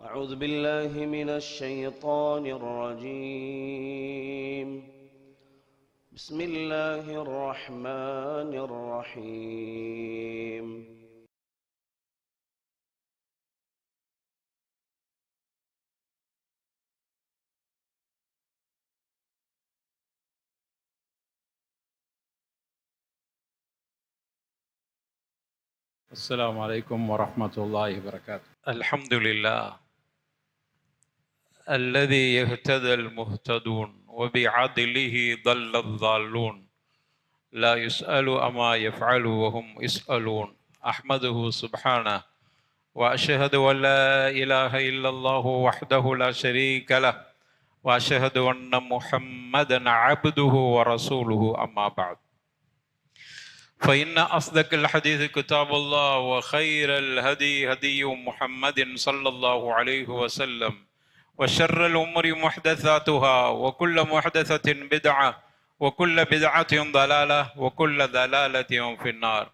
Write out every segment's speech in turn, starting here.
أعوذ بالله من الشيطان الرجيم. بسم الله الرحمن الرحيم. السلام عليكم ورحمة الله وبركاته. الحمد لله الذي يهتدى المهتدون وبعدله ضل الضالون لا يسأل أما يفعل وهم يسألون أحمده سبحانه وأشهد أن لا إله إلا الله وحده لا شريك له وأشهد أن محمدا عبده ورسوله أما بعد فإن أصدق الحديث كتاب الله وخير الهدي هدي محمد صلى الله عليه وسلم وشر الأمور محدثاتها وكل محدثة بدعة وكل بدعة ضلالة وكل ضلالة في النار.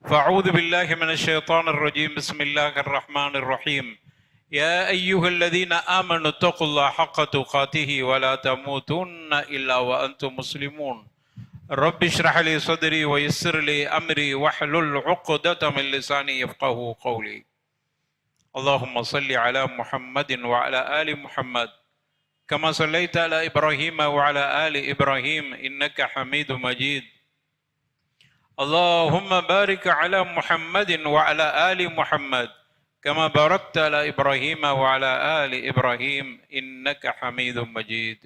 فأعوذ بالله من الشيطان الرجيم. بسم الله الرحمن الرحيم. يا أيها الذين آمنوا اتقوا الله حق تقاته ولا تموتن إلا وأنتم مسلمون. رب اشرح لي صدري ويسر لي أمري واحلل عقدة من لساني يفقهوا قولي. اللهم صل على محمد وعلى آل محمد كما صليت على إبراهيم وعلى آل إبراهيم إنك حميد مجيد. اللهم بارك على محمد وعلى آل محمد كما باركت على إبراهيم وعلى آل إبراهيم إنك حميد مجيد.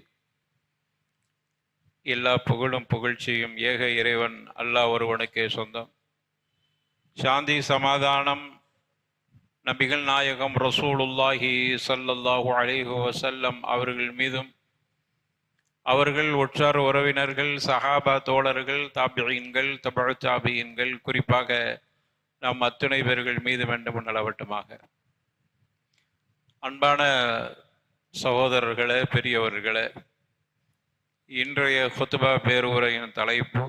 எல்லா புகழும் புகழ்ச்சியும் ஏக இறைவன் அல்லாஹ் ஒருவனுக்கே சொந்தம். சாந்தி சமாதானம் நபிகள் நாயகம் ரசூலுல்லாஹி ஸல்லல்லாஹு அலைஹி வஸல்லம் அவர்கள் மீதும், அவர்கள் உற்றார் உறவினர்கள், சஹாபா தோழர்கள், தாபியீன்கள், தபு தாபியீன்கள், குறிப்பாக நம் அத்துணை பேர்கள் மீது வேண்டும் நலவட்டுமாக. அன்பான சகோதரர்களே, பெரியவர்களே, இன்றைய குத்பா பேருரையின் தலைப்பு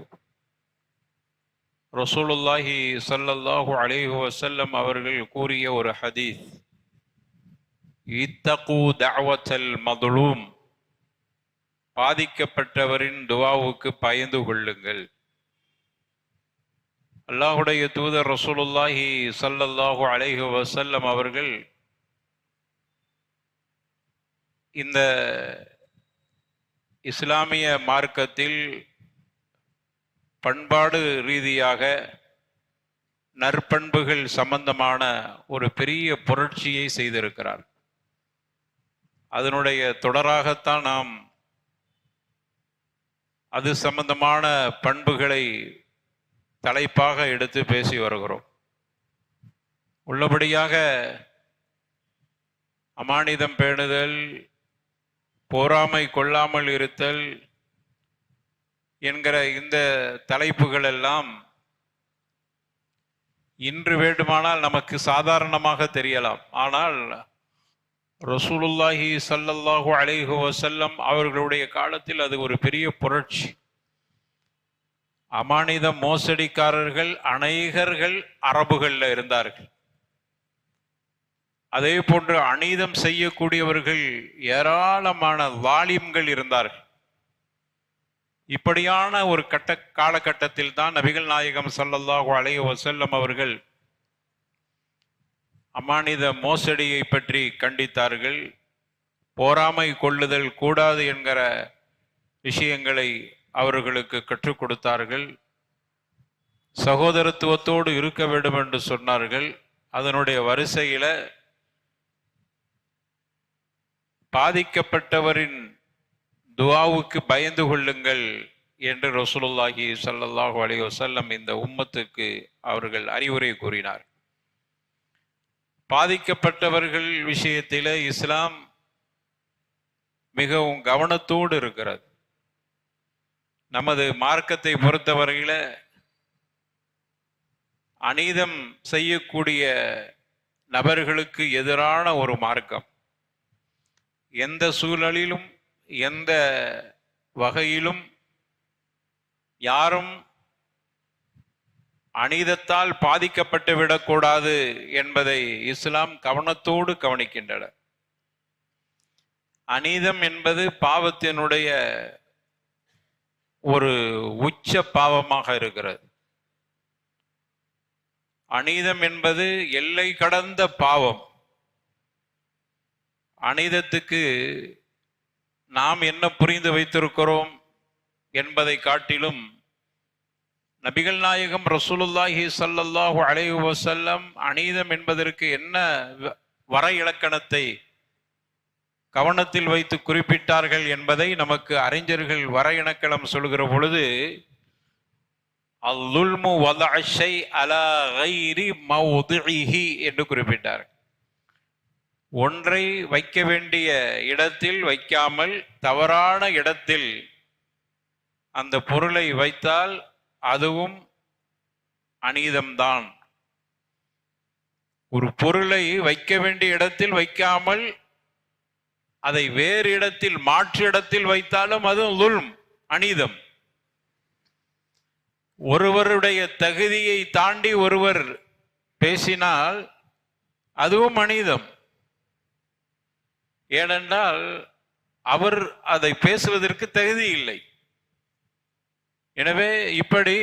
ரசூலுல்லாஹி ஸல்லல்லாஹு அலைஹி வஸல்லம் அவர்கள் கூறிய ஒரு ஹதீஸ். இத்தகு தஅவத்தல் மதுலூம், பாதிக்கப்பட்டவரின் துஆவுக்கு பயந்து கொள்ளுங்கள். அல்லாஹ்வுடைய தூதர் ரசூலுல்லாஹி ஸல்லல்லாஹு அலைஹி வஸல்லம் அவர்கள் இந்த இஸ்லாமிய மார்க்கத்தில் பண்பாடு ரீதியாக நற்பண்புகள் சம்பந்தமான ஒரு பெரிய புரட்சியை செய்திருக்கிறார். அதனுடைய தொடராகத்தான் நாம் அது சம்பந்தமான பண்புகளை தலைப்பாக எடுத்து பேசி வருகிறோம். உள்ளபடியாக அமானிதம் பேணுதல், பொறாமை கொள்ளாமல் இருத்தல் என்கிற இந்த தலைப்புகள் எல்லாம் இன்று வேண்டுமானால் நமக்கு சாதாரணமாக தெரியலாம். ஆனால் ரசூலுல்லாஹி ஸல்லல்லாஹு அலைஹி வஸல்லம் அவர்களுடைய காலத்தில் அது ஒரு பெரிய புரட்சி. அமானித மோசடிக்காரர்கள் அநேகர்கள் அரபுகளில் இருந்தார்கள். அதே போன்று அநீதம் செய்யக்கூடியவர்கள் ஏராளமான வாலிம்கள் இருந்தார்கள். இப்படியான ஒரு காலகட்டத்தில் தான் நபிகள் நாயகம் ஸல்லல்லாஹு அலைஹி வஸல்லம் அவர்கள் அமானித மோசடியை பற்றி கண்டித்தார்கள். பொறாமை கொள்ளுதல் கூடாது என்கிற விஷயங்களை அவர்களுக்கு கற்றுக் கொடுத்தார்கள். சகோதரத்துவத்தோடு இருக்க வேண்டும் என்று சொன்னார்கள். அதனுடைய வரிசையில பாதிக்கப்பட்டவரின் துஆவுக்கு பயந்து கொள்ளுங்கள் என்று ரசூலுல்லாஹி ஸல்லல்லாஹு அலைஹி வஸல்லம் இந்த உம்மத்துக்கு அவர்கள் அறிவுரை கூறினார். பாதிக்கப்பட்டவர்கள் விஷயத்திலே இஸ்லாம் மிகவும் கவனத்தோடு இருக்கிறது. நமது மார்க்கத்தை பொறுத்தவரையில அநீதம் செய்யக்கூடிய நபர்களுக்கு எதிரான ஒரு மார்க்கம். எந்த சூழலிலும் எந்த வகையிலும் யாரும் அநீதத்தால் பாதிக்கப்பட்டு விடக்கூடாது என்பதை இஸ்லாம் கவனத்தோடு கவனிக்கின்றன. அநீதம் என்பது பாவத்தினுடைய ஒரு உச்ச பாவமாக இருக்கிறது. அநீதம் என்பது எல்லை கடந்த பாவம். அநீதத்துக்கு நாம் என்ன புரிந்து வைத்திருக்கிறோம் என்பதை காட்டிலும் நபிகள் நாயகம் ரசூலுல்லாஹி ஸல்லல்லாஹு அலைஹி வஸல்லம் அநீதம் என்பதற்கு என்ன வரை இலக்கணத்தை கவனத்தில் வைத்து குறிப்பிட்டார்கள் என்பதை நமக்கு அறிஞர்கள் வரை இலக்கணம் சொல்கிற பொழுது, அல்-லுல்மு வதஅ ஷை அலா கைரி மவ்திஇஹி என்று குறிப்பிட்டார். ஒன்றை வைக்க வேண்டிய இடத்தில் வைக்காமல் தவறான இடத்தில் அந்த பொருளை வைத்தால் அதுவும் அநீதம்தான். ஒரு பொருளை வைக்க வேண்டிய இடத்தில் வைக்காமல் அதை வேறு இடத்தில் மாற்று இடத்தில் வைத்தாலும் அதுவும் லுல்ம், அநீதம். ஒருவருடைய தகுதியை தாண்டி ஒருவர் பேசினால் அதுவும் அநீதம். ஏனென்றால் அவர் அதை பேசுவதற்கு தகுதி இல்லை. எனவே இப்படி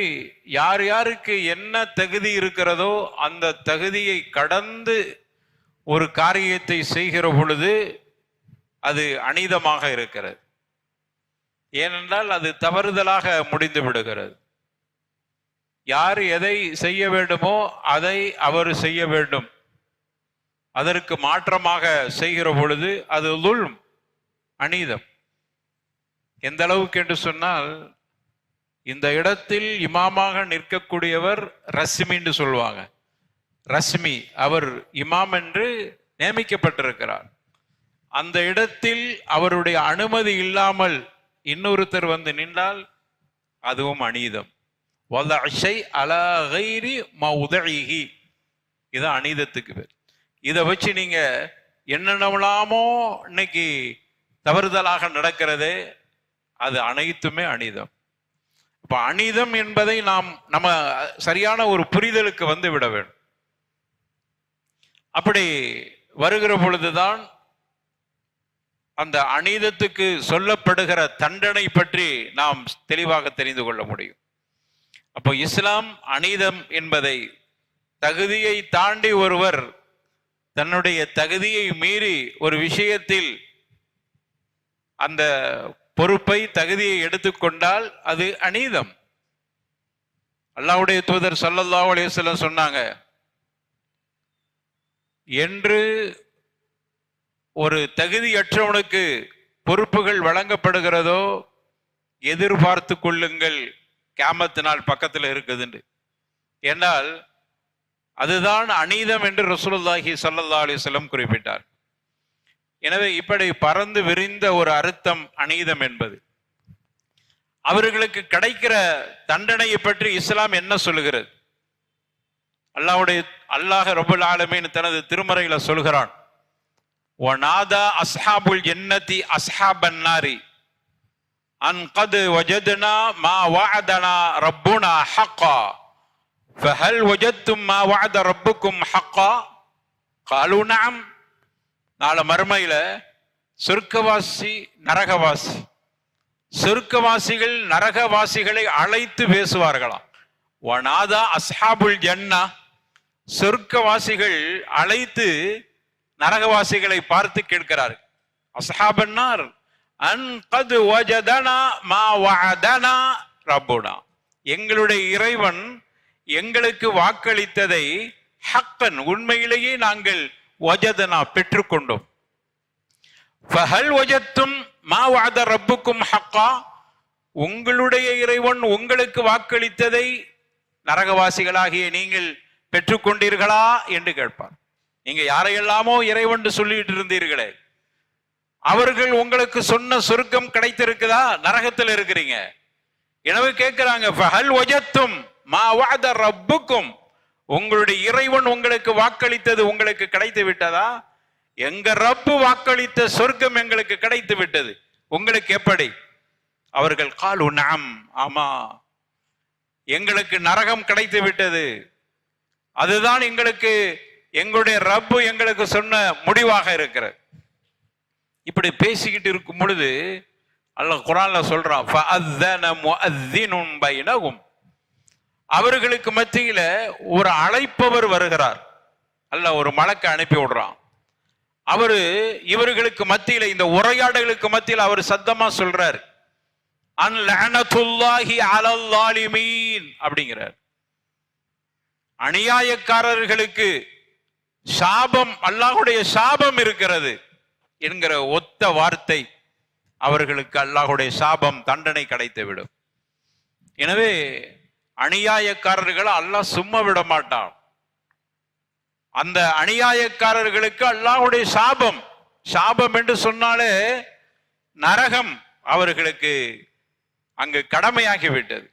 யார் யாருக்கு என்ன தகுதி இருக்கிறதோ அந்த தகுதியை கடந்து ஒரு காரியத்தை செய்கிற பொழுது அது அநீதமாக இருக்கிறது. ஏனென்றால் அது தவறுதலாக முடிந்து விடுகிறது. யார் எதை செய்ய வேண்டுமோ அதை அவர் செய்ய வேண்டும். அதற்கு மாற்றமாக செய்கிற பொழுது அது லுல்ம், அநீதம். எந்த அளவுக்கு என்று சொன்னால், இந்த இடத்தில் இமாமாக நிற்கக்கூடியவர் ரஸ்மின்னு சொல்லுவாங்க. ரஸ்மி, அவர் இமாம் என்று நியமிக்கப்பட்டிருக்கிறார். அந்த இடத்தில் அவருடைய அனுமதி இல்லாமல் இன்னொருத்தர் வந்து நின்றால் அதுவும் அநீதம். வதஅ ஷை அலா கைரி மவ்திஇஹி, இது அநீதத்துக்கு பேர். இதை வச்சு நீங்க என்னென்னலாமோ இன்னைக்கு தவறுதலாக நடக்கிறது, அது அனைத்துமே அநீதம். இப்ப அநீதம் என்பதை நம்ம சரியான ஒரு புரிதலுக்கு வந்து விட வேண்டும். அப்படி வருகிற பொழுதுதான் அந்த அநீதத்துக்கு சொல்லப்படுகிற தண்டனை பற்றி நாம் தெளிவாக தெரிந்து கொள்ள முடியும். அப்போ இஸ்லாம் அநீதம் என்பதை, தகுதியை தாண்டி ஒருவர் தன்னுடைய தகுதியை மீறி ஒரு விஷயத்தில் அந்த பொறுப்பை தகுதியை எடுத்துக்கொண்டால் அது அநீதம். அல்லாஹ்வுடைய தூதர் ஸல்லல்லாஹு அலைஹி வஸல்லம் சொன்னாங்க, என்று ஒரு தகுதியற்றவனுக்கு பொறுப்புகள் வழங்கப்படுகிறதோ எதிர்பார்த்து கொள்ளுங்கள், கியாமத் நாள் பக்கத்தில் இருக்குதுன்னு. என்றால் அதுதான் அநீதம் என்று ரசூலுல்லாஹி ஸல்லல்லாஹு அலைஹி வஸல்லம் குறிப்பிட்டார். எனவே இப்படி பறந்து விரிந்த ஒரு அர்த்தம் அநீதம் என்பது. அவர்களுக்கு கிடைக்கிற தண்டனையை பற்றி இஸ்லாம் என்ன சொல்லுகிறது? அல்லாஹ் ரப்பல் ஆலமீன் தனது திருமறையில சொல்கிறான், வநாதா அஸ்ஹாபுல் ஜன்னதி அஸ்ஹாபன் நாரி அன் கத் வஜத்னா மா வஅதனா ரப்புனா ஹக்கா ஃபஹல் வஜத்தும் மா வஅத ரப்புக்கும் ஹக்கா காலு நஅம். நாளை மறுமையில சொர்க்கவாசி நரகவாசி, சொர்க்கவாசிகள் நரகவாசிகளை அழைத்து பேசுவார்களாம். வநாதா அஸ்ஹாபுல் ஜன்னா, சொர்க்கவாசிகள் அழைத்து நரகவாசிகளை பார்த்து கேட்கிறார்கள், அஸ்ஹாபன்னார் அன் கத் வஜதனா மா வஅதனா ரப்புனா, எங்களுடைய இறைவன் எங்களுக்கு வாக்களித்ததை ஹக்கன், உண்மையிலேயே நாங்கள் வஜதனா பெற்றுக்கொண்டோம். ஃபஹல் வஜத்தும் மா வஅத ரப்புக்கும் ஹக்கா, உங்களுடைய இறைவன் உங்களுக்கு வாக்களித்ததை நரகவாசிகளாகிய நீங்கள் பெற்றுக்கொண்டீர்களா என்று கேட்பார். நீங்க யாரையெல்லாமோ இறைவன் சொல்லிட்டு இருந்தீர்களே, அவர்கள் உங்களுக்கு சொன்ன சொர்க்கம் கிடைத்திருக்குதா? நரகத்தில் இருக்கிறீங்க. எனவே கேட்கிறாங்க, ஃபஹல் வஜத்தும் மா வஅத ரப்புக்கும், உங்களுடைய இறைவன் உங்களுக்கு வாக்களித்தது உங்களுக்கு கிடைத்து விட்டதா? எங்க ரப்பு வாக்களித்த சொர்க்கம் எங்களுக்கு கிடைத்து விட்டது, உங்களுக்கு எப்படி? அவர்கள் காலு நஅம், ஆமா எங்களுக்கு நரகம் கிடைத்து விட்டது, அதுதான் எங்களுக்கு எங்களுடைய ரப்பு எங்களுக்கு சொன்ன முடிவாக இருக்கிறது. இப்படி பேசிக்கிட்டு இருக்கும் பொழுது அல்லாஹ் குர்ஆன்ல சொல்றான், ஃபஅذன முஅذினுன் பைனஹும், அவர்களுக்கு மத்தியில ஒரு அழைப்பவர் வருகிறார். அல்லாஹ் ஒரு மலக்கை அனுப்பி விடுறான். அவரு இவர்களுக்கு மத்தியில, இந்த உரையாடலுக்கு மத்தியில் அவர் சத்தமா சொல்றார், அன் லஅனத்துல்லாஹி அலல் ஸாலிமீன் அப்படிங்கிறார். அநியாயக்காரர்களுக்கு சாபம், அல்லாஹ்வுடைய சாபம் இருக்கிறது என்கிற ஒத்த வார்த்தை அவர்களுக்கு அல்லாஹ்வுடைய சாபம், தண்டனை கிடைத்துவிடும். எனவே அநியாயக்காரர்களை அல்லாஹ் சும்மா விட மாட்டான். அந்த அநியாயக்காரர்களுக்கு அல்லாஹ்வுடைய சாபம், சாபம் என்று சொன்னாலே நரகம் அவர்களுக்கு அங்கு கடமையாகிவிட்டது.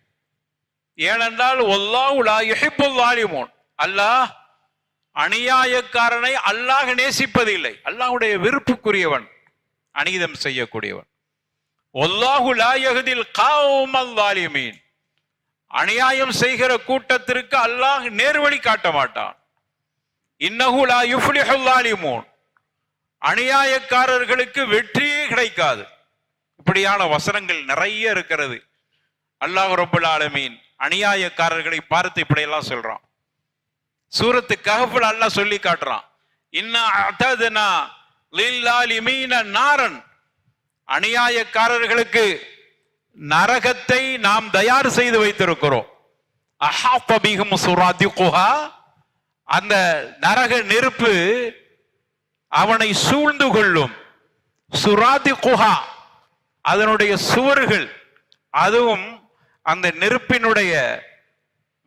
ஏனென்றால் வல்லாஹு லா யுஹிப்புல் ஸாலிமூன், அல்லாஹ் அநியாயக்காரனை அல்லாஹ் நேசிப்பதில்லை. அல்லாஹ்வுடைய விருப்புக்குரியவன் அநீதம் செய்யக்கூடியவன். வல்லாஹு லா யஹ்தில் கௌமல் ஸாலிமீன், அநியாயம் செய்கிற கூட்டத்திற்கு அல்லாஹ் நேர்வழி காட்ட மாட்டான். இன்னஹு லா யுஃப்லிஹுல் ஸாலிமூன், அநியாயக்காரர்களுக்கு வெற்றியே கிடைக்காது. இப்படியான வசனங்கள் நிறைய இருக்கிறது. அல்லாஹ் ரப்பல் ஆலமீன் அநியாயக்காரர்களை பார்த்து இப்படியெல்லாம் சொல்றான். சூரத்து கஹ்ஃப்ல அல்லாஹ் சொல்லி காட்டுறான், இன்னா அதத்னா லில்லாலிமீன நாரன், அநியாயக்காரர்களுக்கு நரகத்தை நாம் தயார் செய்து வைத்திருக்கிறோம். அஹாஃப பிஹும் சுராதிகுஹா, அந்த நரக நெருப்பு அவனை சூழ்ந்து கொள்ளும். சுராதிகுஹா, அதனுடைய சுவர்கள், அதுவும் அந்த நெருப்பினுடைய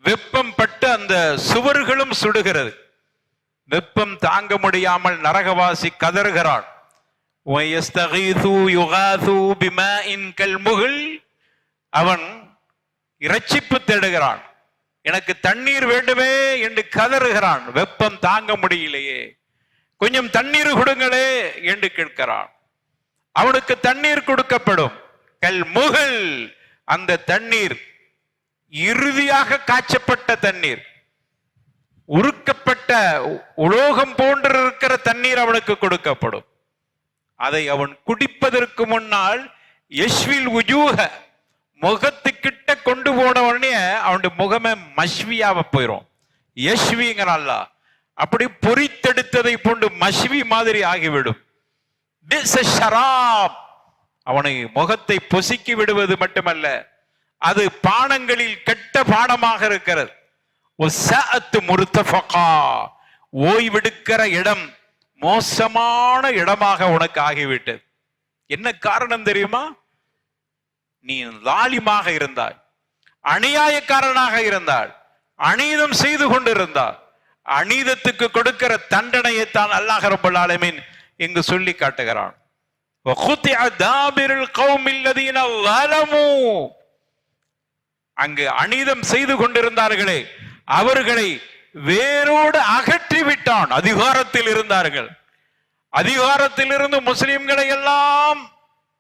வெப்பம் பட்டு அந்த சுவர்களும் சுடுகிறது. வெப்பம் தாங்க முடியாமல் நரகவாசி கதறுகிறான். அவன் இரட்சிப்பு தேடுகிறான், எனக்கு தண்ணீர் வேண்டுமே என்று கதறுகிறான். வெப்பம் தாங்க முடியலையே, கொஞ்சம் தண்ணீர் கொடுங்களே என்று கேட்கிறான். அவனுக்கு தண்ணீர் கொடுக்கப்படும். கல் முகல், அந்த தண்ணீர் இறுதியாக காய்ச்சப்பட்ட தண்ணீர், உருக்கப்பட்ட உலோகம் போன்று இருக்கிற தண்ணீர் அவனுக்கு கொடுக்கப்படும். அதை அவன் குடிப்பதற்கு முன்னால் யஷ்வில் உஜூஹ, முகத்துக்கிட்ட கொண்டு போன உடனே அவனுடைய முகமே மஷ்வியாவ போயிடும். யஷ்விங்கிறான்ல, அப்படி பொறித்தெடுத்ததை போன்று மஷ்வி மாதிரி ஆகிவிடும். ஷராப், அவனை முகத்தை பொசுக்கி விடுவது மட்டுமல்ல, அது பானங்களில் கெட்ட பானமாக இருக்கிறது. ஓய்வெடுக்கிற இடம் மோசமான இடமாக உனக்கு ஆகிவிட்டது. என்ன காரணம் தெரியுமா? நீ லாலிமாக இருந்தாய், அநியாயக்காரனாக இருந்தாள், அநீதம் செய்து கொண்டிருந்தாள். அநீதத்துக்கு கொடுக்கிற தண்டனையைத்தான் அல்லாஹ் ரப்பல் ஆலமீன் இங்கு சொல்லி காட்டுகிறான். அங்கு அநீதம் செய்து கொண்டிருந்தார்களே, அவர்களை வேரோடு அகற்றி விட்டான். அதிகாரத்தில் இருந்தார்கள், அதிகாரத்தில் இருந்து முஸ்லிம்களை எல்லாம்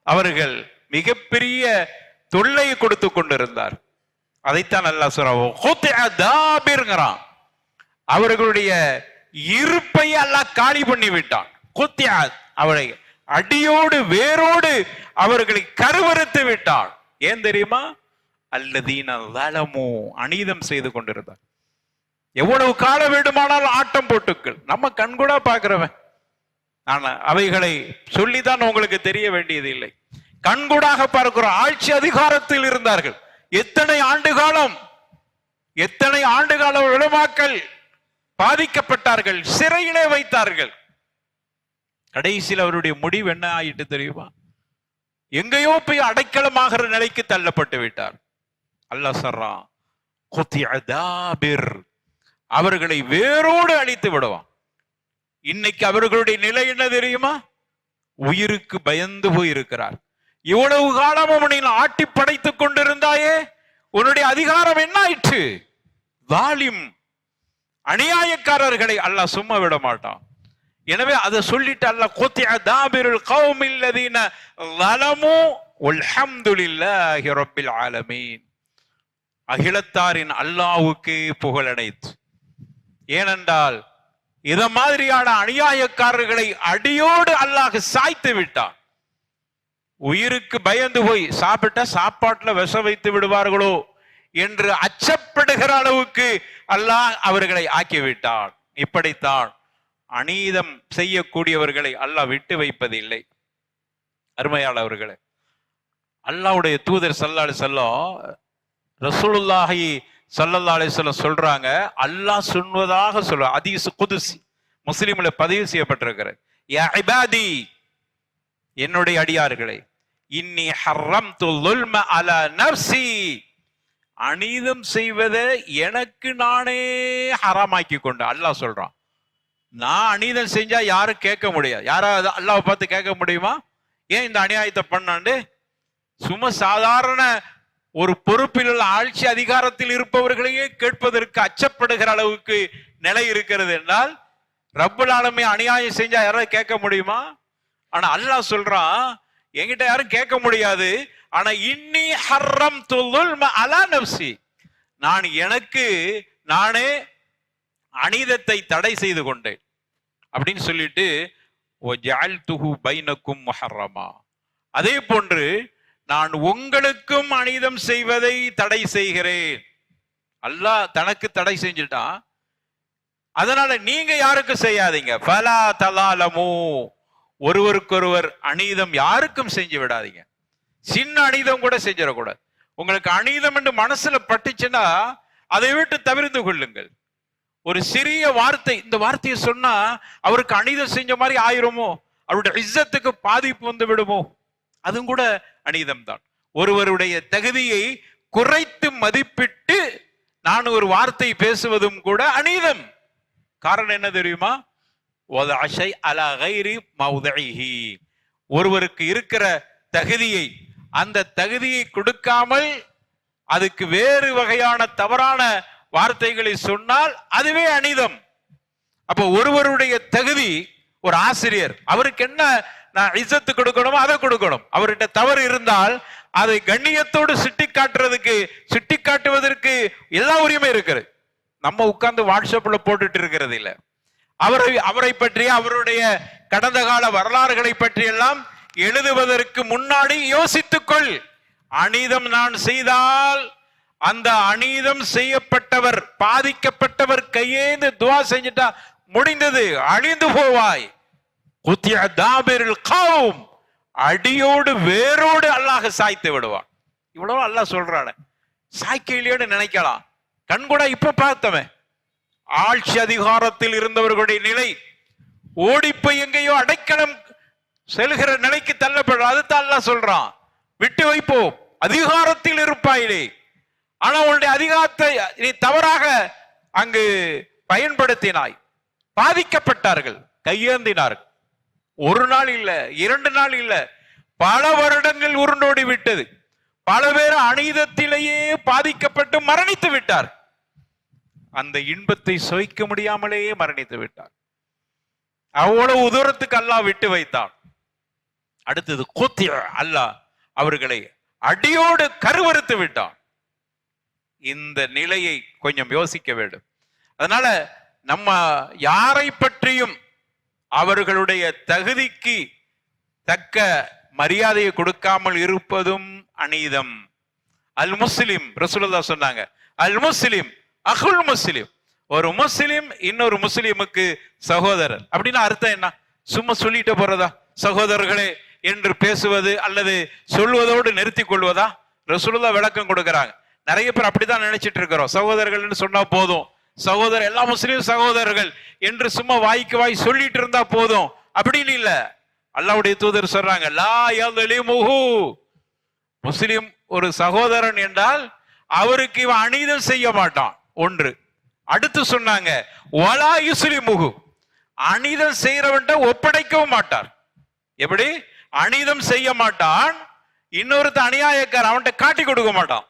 அவர்கள் மிகப்பெரிய தொல்லை கொடுத்து கொண்டிருந்தார். அதைத்தான் அல்லாஹ் சொல்றான், அவர்களுடைய இருப்பை அல்லாஹ் காலி பண்ணி விட்டான். அவரை அடியோடு வேரோடு அவர்களை கருவறுத்து விட்டான். ஏன் தெரியுமா? அல்லதீன ஸலமு, அநீதம் செய்து கொண்டிருந்தார். எவ்வளவு கால வேண்டுமானால் ஆட்டம் போட்டுக்கள், நம்ம கண்கூடா பார்க்கிறவன். ஆனா அவைகளை சொல்லிதான் உங்களுக்கு தெரிய வேண்டியது இல்லை, கண்கூடாக பார்க்கிறோம். ஆட்சி அதிகாரத்தில் இருந்தார்கள். எத்தனை ஆண்டு காலம் உலமாக்கள் பாதிக்கப்பட்டார்கள், சிறையிலே வைத்தார்கள். கடைசியில் அவருடைய முடிவு என்ன ஆயிட்டு தெரியுமா? எங்கேயோ போய் அடைக்கலமாகிற நிலைக்கு தள்ளப்பட்டு விட்டார். அல்லாஹ் சொல்றான், அவர்களை வேரோடு அழித்து விடுவான். இன்னைக்கு அவர்களுடைய நிலை என்ன தெரியுமா? உயிருக்கு பயந்து போயிருக்கிறார். இவ்வளவு காலமும் உன்னை ஆட்டி படைத்துக் கொண்டிருந்தாயே, உன்னுடைய அதிகாரம் என்ன ஆயிற்று? வாலிம், அநியாயக்காரர்களை அல்லாஹ் சும்மா விட மாட்டான். எனவே அதை சொல்லிட்டு அல்லாஹ் குத்திஅ தாபிருல் கௌமில் லதீன ஸலமு வல்ஹம்துலில்லாஹி ரப்பில் ஆலமீன். அகிலத்தாரின் அல்லாஹ்வுக்கு புகழனைத்து. ஏனென்றால் இத மாதிரியான அநியாயக்காரர்களை அடியோடு அல்லாஹ் சாய்த்து விட்டான். உயிருக்கு பயந்து போய் சாப்பிட்டா சாப்பாட்டுல விஷம் வைத்து விடுவார்களோ என்று அச்சப்படுகிற அளவுக்கு அல்லாஹ் அவர்களை ஆக்கிவிட்டான். இப்படித்தான் அநீதம் செய்யக்கூடியவர்களை அல்லாஹ் விட்டு வைப்பதில்லை. அருமையாளவர்களே, அல்லாஹ்வுடைய தூதர் ஸல்லல்லாஹு அலைஹி வஸல்லம் ரசூலுல்லாஹி ஸல்லல்லாஹு அலைஹி வஸல்லம் சொல்றாங்க, அல்லாஹ் சொன்னதாக சொல்ற ஹதீஸ் குதுசி முஸ்லிம்ல பதிவு செய்யப்பட்டிருக்கிறது. யா இபாதி, என்னுடைய அடியார்களே, இன்னி ஹர்ரம்து லுல்ம அலா நஃப்ஸி, அநீதம் செய்வதை எனக்கு நானே ஹராமாக்கி கொண்டு அல்லாஹ் சொல்றான். நான் அநீதம் செஞ்சா யாரும் கேட்க முடியாது. யாராவது அல்லாஹ்வை பார்த்து கேட்க முடியுமா? ஏன் இந்த அநியாயத்தை பண்ணாண்டு? சும்மா சாதாரண ஒரு பொறுப்பில் உள்ள ஆட்சி அதிகாரத்தில் இருப்பவர்களையே கேட்பதற்கு அச்சப்படுகிற அளவுக்கு நிலை இருக்கிறது என்றால் ரப்பல் ஆலமீன் அநியாயம் செஞ்சா யாராவது கேட்க முடியுமா? ஆனா அல்லாஹ் சொல்றான், என்கிட்ட யாரும் கேட்க முடியாது. ஆனா இன்னி ஹர்ரம்து லுல்ம அலா நஃப்ஸி, நான் எனக்கு நானே அநீதத்தை தடை செய்து கொண்டேன் அப்படின்னு சொல்லிட்டு வஜஅல்துஹு பைனக்கும் முஹர்ரமா, அதே போன்று நான் உங்களுக்கும் அநீதம் செய்வதை தடை செய்கிறேன். அல்லாஹ் தனக்கு தடை செஞ்சுட்டான், அதனால நீங்க யாருக்கும் செய்யாதீங்க. ஃபலா தலாலமு, ஒருவருக்கொருவர் அநீதம் யாருக்கும் செஞ்சு விடாதீங்க. சின்ன அநீதம் கூட செஞ்சிடக்கூடாது. உங்களுக்கு அநீதம் என்று மனசுல பட்டுச்சுன்னா அதை விட்டு தவிர்த்து கொள்ளுங்கள். ஒரு சிறிய வார்த்தை, இந்த வார்த்தையை சொன்னா அவருக்கு அநீதம் செஞ்ச மாதிரி ஆயிருமோ, அவருடைய இஸ்ஸத்துக்கு பாதிப்பு வந்து விடுமோ, அதுவும் கூட அநீதம் தான். ஒருவருடைய தகுதியை குறைத்து மதிப்பிட்டு நான் ஒரு வார்த்தை பேசுவதும் கூட அநீதம். காரணம் என்ன தெரியுமா? ஒருவருக்கு இருக்கிற தகுதியை, அந்த தகுதியை கொடுக்காமல் அதுக்கு வேறு வகையான தவறான வார்த்தைகளை சொன்னால் அதுவே அநீதம். அப்போ ஒருவருடைய தகுதி, ஒரு ஆசிரியர், அவருக்கு என்ன நான் இஸ்ஸத்து கொடுக்கணுமோ அதை கொடுக்கணும். அவர்கிட்ட தவறு இருந்தால் அதை கண்ணியத்தோடு சுட்டி காட்டுவதற்கு எல்லா உரிமை இருக்கிறது. நம்ம உட்கார்ந்து வாட்ஸ்அப்ல போட்டுட்டு இருக்கிறது இல்ல. அவரை பற்றி, அவருடைய கடந்த கால வரலாறுகளை பற்றி எல்லாம் எழுதுவதற்கு முன்னாடி யோசித்துக்கொள். அநீதம் நான் செய்தால் அந்த அநீதம் செய்யப்பட்டவர், பாதிக்கப்பட்டவர் கையேந்து துவா செஞ்சுட்டா முடிந்தது, அழிந்து போவாய். அடியோடு வேரோடு அல்லாஹ் சாய்த்து விடுவான். இவ்வளவு அல்லாஹ் சொல்றான, சாய்க்கையிலேன்னு நினைக்கலாம். கண்கூட இப்ப பார்த்தவன் ஆட்சி அதிகாரத்தில் இருந்தவர்களுடைய நிலை ஓடிப்போய் எங்கேயோ அடைக்கலம் செல்கிற நிலைக்கு தள்ளப்படுற. அதுதான் அல்லாஹ் சொல்றான், விட்டு வைப்போம், அதிகாரத்தில் இருப்பாயிலே, ஆனா உன்னுடைய அதிகாரத்தை நீ தவறாக அங்கு பயன்படுத்தினாய். பாதிக்கப்பட்டார்கள், கையேந்தினார்கள். ஒரு நாள் இல்ல, 2 நாள் இல்ல, பல வருடங்கள் உருண்டோடி விட்டது. பல பேர் அநீதத்திலேயே பாதிக்கப்பட்டு மரணித்து விட்டார். அந்த இன்பத்தை சுவைக்க முடியாமலேயே மரணித்து விட்டார். அவ்வளவு தூரத்துக்கு அல்லாஹ் விட்டு வைத்தான். அடுத்தது கூத்திய, அல்லாஹ் அவர்களை அடியோடு கருவறுத்து விட்டான். இந்த நிலையை கொஞ்சம் யோசிக்க வேண்டும். அதனால நம்ம யாரை பற்றியும் அவர்களுடைய தகுதிக்கு தக்க மரியாதையை கொடுக்காமல் இருப்பதும் அநீதம். அல் முஸ்லிம், ரசூலுல்லாஹ் சொன்னாங்க, அல் முஸ்லிம் அகுல் முஸ்லிம், ஒரு முஸ்லிம் இன்னொரு முஸ்லிமுக்கு சகோதரர். அப்படின்னா அர்த்தம் என்ன? சும்மா சொல்லிட்டு போறதா? சகோதரர்களே என்று பேசுவது அல்லது சொல்வதோடு நிறுத்தி கொள்வதா? ரசூலுல்லாஹ் விளக்கம் கொடுக்கிறாங்க. நிறைய பேர் அப்படிதான் நினைச்சிட்டு இருக்கிறோம். சகோதரர்கள் சொன்னா போதும், சகோதரர் எல்லா முஸ்லீம் சகோதரர்கள் என்று சும்மா வாய்க்கு வாய் சொல்லிட்டு இருந்தா போதும் அப்படின்னு இல்ல. அல்லாஹ்வுடைய தூதர் சொல்றாங்க, லா யظلمஹு, முஸ்லிம் ஒரு சகோதரன் என்றால் அவருக்கு இவன் அநீதம் செய்ய மாட்டான். ஒன்று. அடுத்து சொன்னாங்க, வலா யுஸ்லிமுஹு, அநீதம் செய்யறவன்ட்ட ஒப்படைக்கவும் மாட்டார். எப்படி? அநீதம் செய்ய மாட்டான், இன்னொருத்த அநியாயக்கார அவன்கிட்ட காட்டி கொடுக்க மாட்டான்.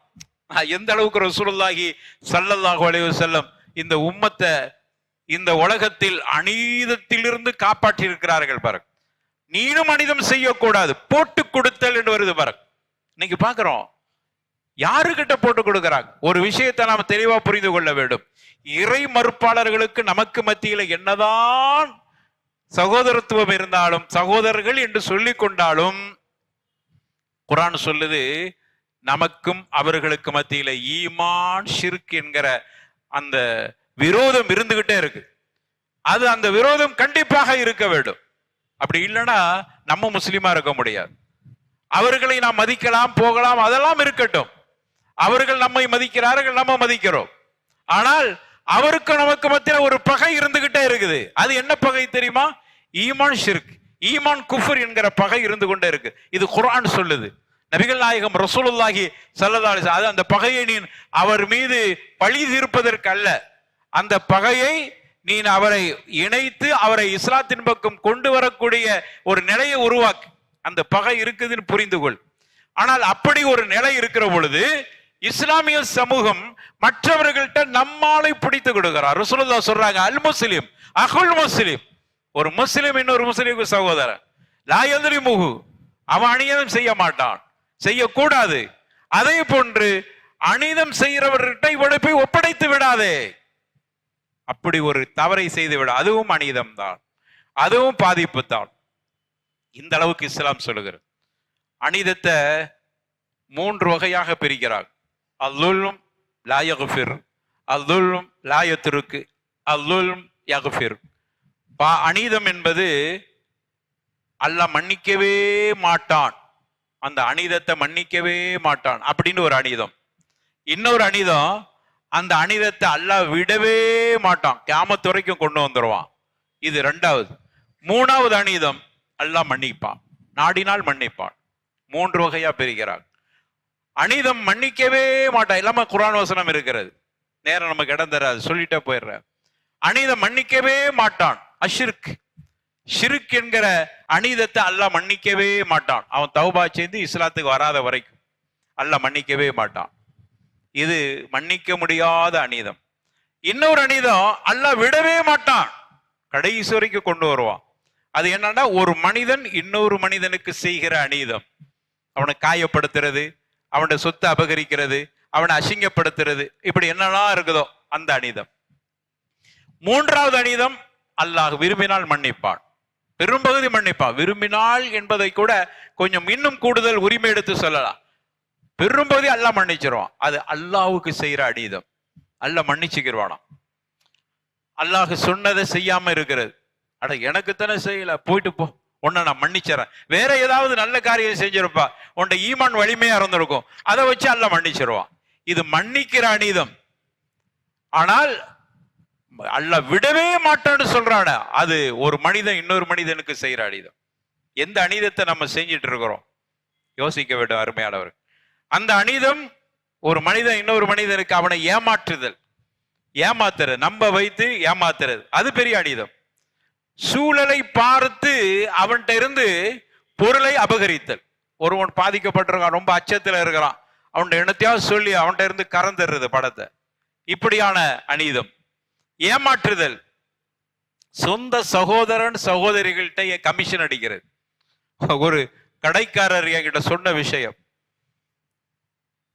எந்த அளவுக்கு ரசூலுல்லாஹி ஸல்லல்லாஹு அலைஹி வஸல்லம் இந்த உம்மத்தை இந்த உலகத்தில் அநீதத்திலிருந்து காப்பாற்றி இருக்கிறார்கள் பாருங்க. நீனும் அநீதம் செய்யக்கூடாது, போட்டு கொடுத்தல் என்று வருது பாருங்க. இன்னைக்கு பாக்குறோம், யாருகிட்ட போட்டு கொடுக்கிறாங்க? ஒரு விஷயத்தை நாம் தெளிவா புரிந்து கொள்ள வேண்டும். இறை மறுப்பாளர்களுக்கு நமக்கு மத்தியில என்னதான் சகோதரத்துவம் இருந்தாலும், சகோதரர்கள் என்று சொல்லிக் கொண்டாலும், குர்ஆன் சொல்லுது, நமக்கும் அவர்களுக்கு மத்தியில ஈமான் ஷிர்க் என்கிற அந்த விரோதம் இருந்துகிட்டே இருக்கு. அது அந்த விரோதம் கண்டிப்பாக இருக்க வேண்டும். அப்படி இல்லைன்னா நம்ம முஸ்லிமா இருக்க முடியாது. அவர்களை நாம் மதிக்கலாம், போகலாம், அதெல்லாம் இருக்கட்டும். அவர்கள் நம்மை மதிக்கிறார்கள், நம்ம மதிக்கிறோம். ஆனால் அவருக்கு நமக்கு மத்தியில ஒரு பகை இருந்துகிட்டே இருக்குது. அது என்ன பகை தெரியுமா? ஈமான் ஷிர்க், ஈமான் குஃபர் என்கிற பகை இருந்து கொண்டே இருக்கு. இது குர்ஆன் சொல்லுது. நபிகள் நாயகம் ரசூலுல்லாஹி ஸல்லல்லாஹு அலைஹி வஸல்லம் அந்த பகையை நீ அவர் மீது பழி தீர்ப்பதற்கு அல்ல, அந்த பகையை நீ அவரை இணைத்து அவரை இஸ்லாத்தின் பக்கம் கொண்டு வரக்கூடிய ஒரு நிலையை உருவாக்கு. அந்த பகை இருக்குதுன்னு புரிந்து கொள். ஆனால் அப்படி ஒரு நிலை இருக்கிற பொழுது இஸ்லாமிய சமூகம் மற்றவர்கள்ட்ட நம்மாலை பிடித்து கொடுக்கிறார். ரசூலுல்லாஹ் சொல்றாங்க, அல் முஸ்லிம் அகுல் முஸ்லிம், ஒரு முஸ்லிம் இன்னொரு முஸ்லிமுக்கு சகோதரன். லா யத்லிமுஹு, அவன் அநியாயம் செய்ய மாட்டான், செய்யக்கூடாது. அதே போன்று அநீதம் செய்கிறவர்கிட்ட இவனை போய் ஒப்படைத்து விடாதே. அப்படி ஒரு தவறை செய்து விட, அதுவும் அநீதம் தான், அதுவும் பாதிப்பு தான். இந்த அளவுக்கு இஸ்லாம் சொல்லுகிறது. அநீதத்தை 3 வகையாக பிரிக்கிறார். அல்லுல்ம் லா யக்ஃபிர், அல்லுல்ம் லா யத்ருக்கு, அல்லுல்ம் யக்ஃபிர். அநீதம் என்பது அல்லாஹ் மன்னிக்கவே மாட்டான், அந்த அநீதத்தை மன்னிக்கவே மாட்டான் அப்படின்னு ஒரு அநீதம். இன்னொரு அநீதம், அந்த அநீதத்தை அல்லாஹ் விடவே மாட்டான், கியாமத் வரைக்கும் கொண்டு வந்துருவான். இது 2வது. 3வது அநீதம், அல்லாஹ் மன்னிப்பான், நாடினால் மன்னிப்பான். 3 வகையா பிரிக்கிறார். அநீதம் மன்னிக்கவே மாட்டான், இல்லாம குர்ஆன் வசனம் இருக்கிறது, நேரம் நமக்கு இடம் தராது, சொல்லிட்டே போயிடுற. அநீதம் மன்னிக்கவே மாட்டான். அஷிர்க், ஷிர்க் என்கிற அநீதத்தை அல்லாஹ் மன்னிக்கவே மாட்டான். அவன் தௌபா செய்து இஸ்லாத்துக்கு வராத வரைக்கும் அல்லாஹ் மன்னிக்கவே மாட்டான். இது மன்னிக்க முடியாத அநீதம். இன்னொரு அநீதம், அல்லாஹ் விடவே மாட்டான், கடைசி வரைக்கும் கொண்டு வருவான். அது என்னன்னா, ஒரு மனிதன் இன்னொரு மனிதனுக்கு செய்கிற அநீதம், அவனை காயப்படுத்துறது, அவனுடைய சொத்தை அபகரிக்கிறது, அவனை அசிங்கப்படுத்துறது, இப்படி என்னெல்லாம் இருக்குதோ அந்த அநீதம். 3வது அநீதம், அல்லாஹ் விரும்பினால் மன்னிப்பான், பெரும்பகுதி மன்னிப்பான். விரும்பினால் என்பதை கூட கொஞ்சம் இன்னும் கூடுதல் உரிமை எடுத்து சொல்லலாம். பெரும்பகுதி அல்லாஹ் மன்னிச்சிருவான். அது அல்லாஹ்வுக்கு செய்யற அநீதம், அல்லாஹ் மன்னிச்சுக்கிடுவானாம். அல்லாஹ் சொன்னதை செய்யாம இருக்கிறது, அட எனக்குத்தானே செய்யல, போயிட்டு போ, உன்னை நான் மன்னிச்சிடறேன். வேற ஏதாவது நல்ல காரியம் செஞ்சிருப்பா, உன்ட ஈமான் வலிமையா இருந்திருக்கும், அதை வச்சு அல்லாஹ் மன்னிச்சிருவான். இது மன்னிக்கிற அநீதம். ஆனால் அல்லாஹ் விடவே மாட்டான்னு சொல்றான, அது ஒரு மனிதன் இன்னொரு மனிதனுக்கு செய்யற அநீதம். எந்த அநீதத்தை நம்ம செஞ்சிட்டு இருக்கிறோம் யோசிக்க வேண்டும் அருமையானவர். அந்த அநீதம், ஒரு மனிதன் இன்னொரு மனிதனுக்கு அவனை ஏமாற்றுதல், ஏமாத்துறது, நம்ப வைத்து ஏமாத்துறது, அது பெரிய அநீதம். சூழலை பார்த்து அவன்கிட்ட இருந்து பொருளை அபகரித்தல். ஒருவன் பாதிக்கப்பட்டிருக்கான், ரொம்ப அச்சத்துல இருக்கிறான், அவன்கிட்ட என்னத்தையாவது சொல்லி அவன்கிட்ட இருந்து கறந்துடுறது படத்தை, இப்படியான அநீதம். ஏமாற்றுதல், சொந்த சகோதரன் சகோதரிகள்கிட்ட கமிஷன் அடிக்கிறது. ஒரு கடைக்காரர் என்கிட்ட சொன்ன விஷயம்,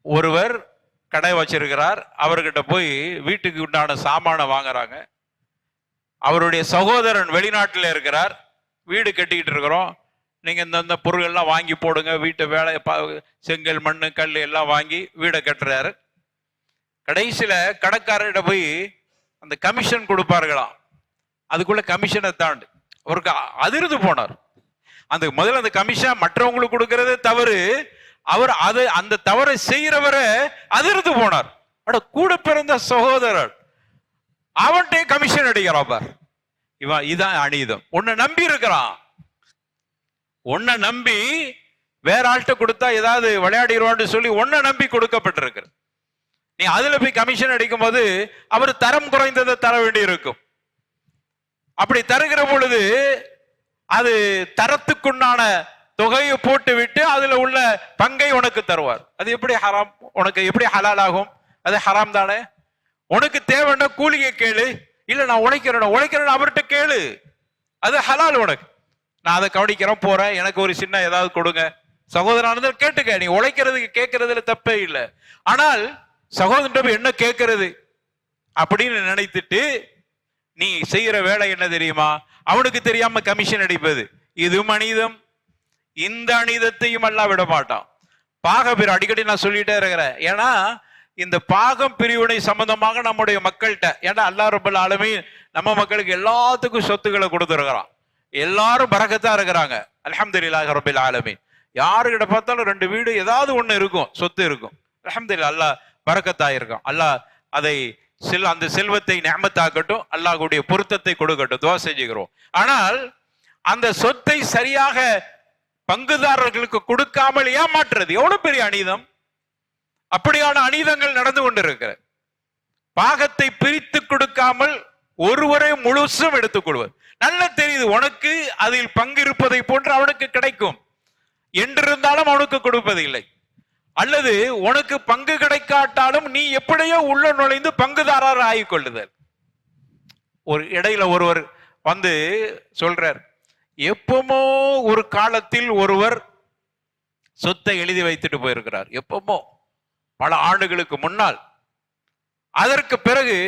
ஒருவர் கடை வச்சிருக்கிறார், அவர்கிட்ட போய் வீட்டுக்கு உண்டான சாமானை வாங்குறாங்க. அவருடைய சகோதரன் வெளிநாட்டில் இருக்கிறார், வீடு கட்டிக்கிட்டு இருக்கிறோம், நீங்க இந்த பொருள்கள்லாம் வாங்கி போடுங்க, வீட்டு வேலை, செங்கல் மண்ணு கல் எல்லாம் வாங்கி வீடை கட்டுறாரு. கடைசியில கடைக்காரர்கிட்ட போய் அந்த கமிஷன் கொடுப்பார்களாம், அதுக்குள்ள கமிஷனை தாண்டு அவருக்கு அதிர்ந்து போனார். அந்த முதல்ல அந்த கமிஷன் மற்றவங்களுக்கு கொடுக்கறது தவறு, அவர் அது அந்த தவறை செய்யறவரை அதிர்ந்து போனார். அட கூட பிறந்த சகோதரர் அவன்கிட்ட கமிஷன் அடிக்கிறான் பார், இவன் இதான் அநீதம். உன்னை நம்பி இருக்கிறான், உன்னை நம்பி வேற ஆள்கிட்ட கொடுத்தா ஏதாவது விளையாடிடுவான்னு சொல்லி உன்னை நம்பி கொடுக்கப்பட்டிருக்கு. நீ அதுல போய் கமிஷன் அடிக்கும் போது அவர் தரம் குறைந்ததை தர வேண்டி இருக்கும். அப்படி தருகிற பொழுது அது தரத்துக்குண்டான தொகையை போட்டு விட்டு அதுல உள்ள பங்கை உனக்கு தருவார். அது எப்படி ஹராம், உனக்கு எப்படி ஹலால் ஆகும்? அது ஹராம் தானே. உனக்கு தேவைன்னா கூலியை கேளு, இல்ல நான் உழைக்கிறேன் அவர்கிட்ட கேளு, அது ஹலால் உனக்கு. நான் அதை கவனிக்கிறேன் போறேன், எனக்கு ஒரு சின்ன ஏதாவது கொடுங்க, சகோதரனானது கேட்டுக்க, நீ உழைக்கிறதுக்கு கேட்கறதுல தப்பே இல்லை. ஆனால் சகோதரன் என்ன கேட்கறது அப்படின்னு நினைத்துட்டு நீ செய்யற வேலை என்ன தெரியுமா, அவனுக்கு தெரியாம கமிஷன் அடிப்பது, இது அநீதம். இந்த அநீதத்தையும் அல்லாஹ் விட மாட்டான். பாகப்பிரிவு அடிக்கடி நான் சொல்லிட்டே இருக்கிறேன். ஏன்னா இந்த பாகம் பிரிவினை சம்பந்தமாக நம்முடைய மக்கள்கிட்ட, ஏன்னா அல்லாஹ் ரப்பல் ஆலமீன் நம்ம மக்களுக்கு எல்லாத்துக்கும் சொத்துக்களை கொடுத்துருக்கிறான். எல்லாரும் பரக்கத்தா இருக்கிறாங்க. அல்ஹம்துலில்லாஹி ரப்பில் ஆலமீன். யாருக்கிட்ட பார்த்தாலும் 2 வீடு ஏதாவது ஒண்ணு இருக்கும், சொத்து இருக்கும். அல்ஹம்துலில்லாஹ், அல்லாஹ் பரக்கத்தா இருக்கும். அல்லாஹ் அதை அந்த செல்வத்தை நிஅமத்தாக்கட்டும், அல்லாஹ்வுடைய பொருத்தத்தை கொடுக்கட்டும், துஆ செஞ்சுக்கிறோம். ஆனால் அந்த சொத்தை சரியாக பங்குதாரர்களுக்கு கொடுக்காமல் ஏமாற்றுறது எவ்வளவு பெரிய அநீதம். அப்படியான அநீதங்கள் நடந்து கொண்டிருக்கிற. பாகத்தை பிரித்து கொடுக்காமல் ஒருவரை முழுசும் எடுத்துக் கொள்வது. நல்ல தெரியுது உனக்கு அதில் பங்கு இருப்பதை போன்று அவனுக்கு கிடைக்கும் என்றிருந்தாலும் அவனுக்கு கொடுப்பதில்லை. அல்லது உனக்கு பங்கு கிடைக்காட்டாலும் நீ எப்படியோ உள்ள நுழைந்து பங்குதாரர் ஆகிக்கொள்ளுதல். ஒரு இடையில ஒருவர் வந்து சொல்றார், எப்பமோ ஒரு காலத்தில் ஒருவர் சொத்தை எழுதி வைத்துட்டு போயிருக்கிறார். எப்பமோ பல ஆண்டுகளுக்கு முன்னால். அதற்கு பிறகு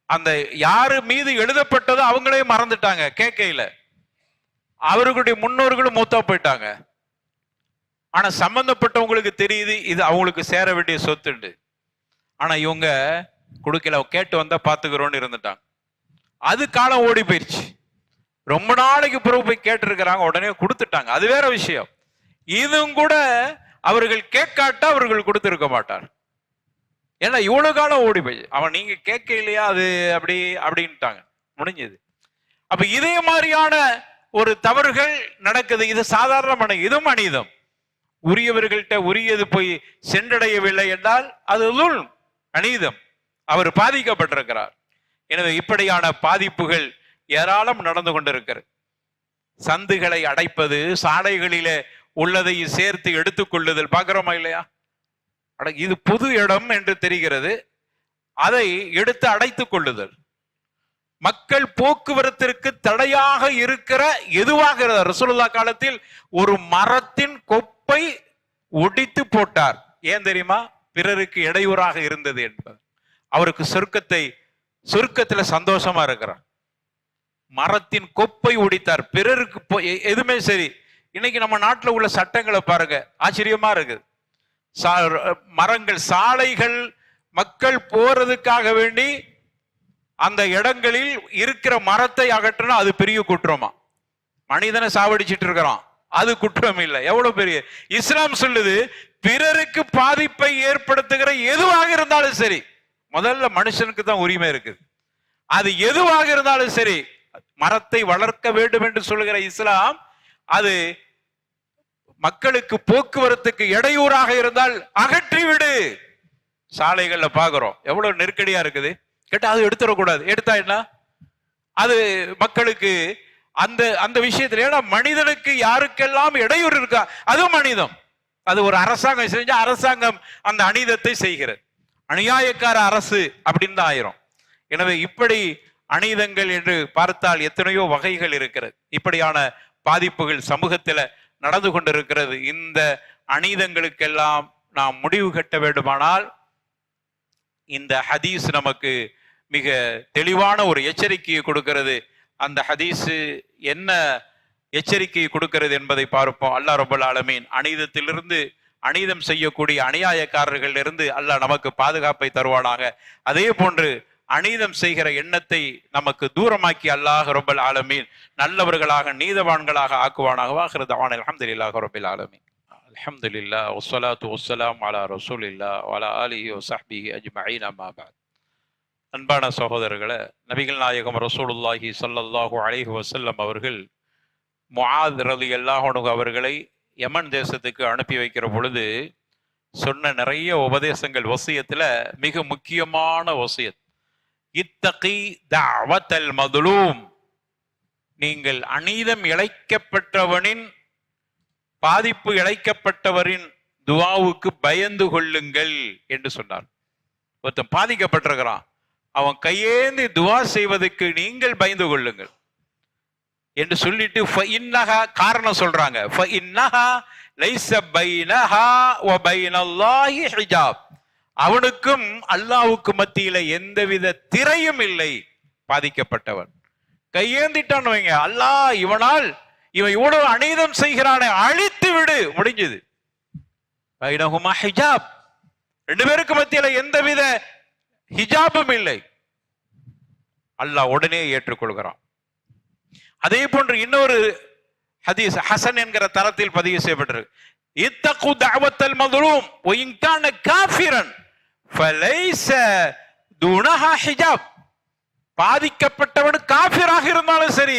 அந்த யாரு மீது எழுதப்பட்டதோ அவங்களே மறந்துட்டாங்க. கேட்கையில அவர்களுடைய முன்னோர்களும் மூத்தா போயிட்டாங்க. ஆனா சம்பந்தப்பட்டவங்களுக்கு தெரியுது இது அவங்களுக்கு சேர வேண்டிய சொத்துண்டு. ஆனா இவங்க கொடுக்கல, கேட்டு வந்தா பாத்துக்கிறோன்னு இருந்துட்டாங்க. அது காலம் ஓடி போயிடுச்சு. ரொம்ப நாளைக்கு பிறகு போய் கேட்டு இருக்கிறாங்க, உடனே கொடுத்துட்டாங்க. அது வேற விஷயம். இதுவும் கூட அவர்கள் கேட்காட்டா அவர்கள் கொடுத்திருக்க மாட்டார். ஏன்னா இவ்வளவு காலம் ஓடி போய் அவன் நீங்க கேட்க இல்லையா அது அப்படி அப்படின்ட்டாங்க, முடிஞ்சது. அப்ப இதே மாதிரியான ஒரு தவறுகள் நடக்குது. இது சாதாரணமான, இதுவும் அநீதம். உரியவர்கள்ட்ட உரியது போய் சென்றடையவில்லை என்றால் அது அநீதம். அவர் பாதிக்கப்பட்டிருக்கிறார். எனவே இப்படியான பாதிப்புகள் ஏராளம் நடந்து கொண்டிருக்கிறது. சந்துகளை அடைப்பது, சாலைகளிலே உள்ளதை சேர்த்து எடுத்துக்கொள்ளுதல் பார்க்கிறோமா இல்லையா? இது பொது இடம் என்று தெரிகிறது, அதை எடுத்து அடைத்துக் கொள்ளுதல். மக்கள் போக்குவரத்திற்கு தடையாக இருக்கிற எதுவாக ரசூலுல்லாஹ் காலத்தில் ஒரு மரத்தின் கொப்பை ஒடித்து போட்டார். ஏன் தெரியுமா? பிறருக்கு இடையூறாக இருந்தது என்பது. அவருக்கு சொர்க்கத்துல சந்தோஷமா இருக்கிறார். மரத்தின் கொப்பை ஒடித்தார். பிறருக்கு எதுவுமே சரி. இன்னைக்கு நம்ம நாட்டில் உள்ள சட்டங்களை பாருங்க, ஆச்சரியமா இருக்குது. மரங்கள், சாலைகள் மக்கள் போறதுக்காக வேண்டி அந்த இடங்களில் இருக்கிற மரத்தை அகற்றினா அது பெரிய குற்றமா? மனிதனை சாவடிச்சிட்டு இருக்கிறான், அது குற்றம் இல்லை. எவ்வளவு பெரிய இஸ்லாம் சொல்லுது, பிறருக்கு பாதிப்பை ஏற்படுத்துகிற எதுவாக இருந்தாலும் சரி, முதல்ல மனுஷனுக்கு தான் உரிமை இருக்குது. அது எதுவாக இருந்தாலும் சரி, மரத்தை வளர்க்க வேண்டும் என்று சொல்லுகிற இஸ்லாம், அது மக்களுக்கு போக்குவரத்துக்கு இடையூறாக இருந்தால் அகற்றிவிடு. சாலைகள்ல பாக்குறோம் எவ்வளவு நெருக்கடியா இருக்குது. கேட்டா அது எடுத்துடக்கூடாது. எடுத்தா என்ன? அது மக்களுக்கு அந்த அந்த விஷயத்துல, ஏன்னா மனிதனுக்கு யாருக்கெல்லாம் இடையூறு இருக்கா அதுவும் அநீதம். அது ஒரு அரசாங்கம் செஞ்சா அரசாங்கம் அந்த அநீதத்தை செய்கிறது. அநியாயக்கார அரசு அப்படின்னு தான் ஆயிரும். எனவே இப்படி அநீதங்கள் என்று பார்த்தால் எத்தனையோ வகைகள் இருக்கிறது. இப்படியான பாதிப்புகள் சமூகத்துல நடந்து கொண்டிருக்கிறது. இந்த அநீதங்களுக்கெல்லாம் நாம் முடிவு கட்ட வேண்டுமானால் இந்த ஹதீஸ் நமக்கு மிக தெளிவான ஒரு எச்சரிக்கையை கொடுக்கிறது. அந்த ஹதீஸ் என்ன எச்சரிக்கையை கொடுக்கிறது என்பதை பார்ப்போம். அல்லாஹ் ரப்பல் ஆலமீன் அநீதத்திலிருந்து, அநீதம் செய்யக்கூடிய அநியாயக்காரர்கள் இருந்து அல்லாஹ் நமக்கு பாதுகாப்பை தருவானாக. அதே போன்று அநீதம் செய்கிற எண்ணத்தை நமக்கு தூரமாக்கி அல்லாஹ் ரப்பல் ஆலமீன் நல்லவர்களாக, நீதவான்களாக ஆக்குவானாக. வாஹிரு தஅவானா அல்ஹம்துலில்லாஹி ரப்பில் ஆலமீன். அல்ஹம்துலில்லாஹ் வஸ்ஸலாத்து வஸ்ஸலாமு அலா ரசூலில்லாஹ் வ அலா ஆலிஹி வ ஸஹ்பிஹி அஜ்மஈன். அம்மா பஅத். அன்பான சகோதரர்களே, நபிகள் நாயகம் ரசூலுல்லாஹி ஸல்லல்லாஹு அலைஹி வஸல்லம் அவர்கள் முஆத் ரலியல்லாஹு அன்ஹு அவர்களை யமன் தேசத்துக்கு அனுப்பி வைக்கிற பொழுது சொன்ன நிறைய உபதேசங்கள், வசியத்துல மிக முக்கியமான வசியத், இத்தகி தஅவத்தல் மதுலூம், நீங்கள் அநீதம் இழைக்கப்பட்டவனின், பாதிப்பு இழைக்கப்பட்டவரின் துஆவுக்கு பயந்து கொள்ளுங்கள் என்று சொன்னார். ஒருத்தன் பாதிக்கப்பட்டிருக்கிறான், அவன் கையேந்தி துஆ செய்வதற்கு நீங்கள் பயந்து கொள்ளுங்கள் என்று சொல்லிட்டு காரணம் சொல்றாங்க. அவனுக்கும் அல்லாஹ்வுக்கு மத்தியில எந்தவித திரையும் இல்லை. பாதிக்கப்பட்டவன் கையேந்திட்டான் வைங்க, அல்லாஹ் இவன் இவ்வளவு அநீதம் செய்கிறானே அழித்து விடு, முடிஞ்சது. பைனஹுமா ஹிஜாப், ரெண்டு பேருக்கு மத்தியில எந்தவித ஹிஜாபும் இல்லை. அல்லாஹ் உடனே ஏற்றுக்கொள்கிறான். அதே போன்று இன்னொரு ஹதீஸ் ஹசன் என்கிற தரத்தில் பதிவு செய்யப்பட்டிருக்கு. இத்தகு தஅவத்தல் மظلوم وان كان كافرا فليس دونها حجاب. பாதிக்கப்பட்டவன் காஃபிராக இருந்தாலும் சரி,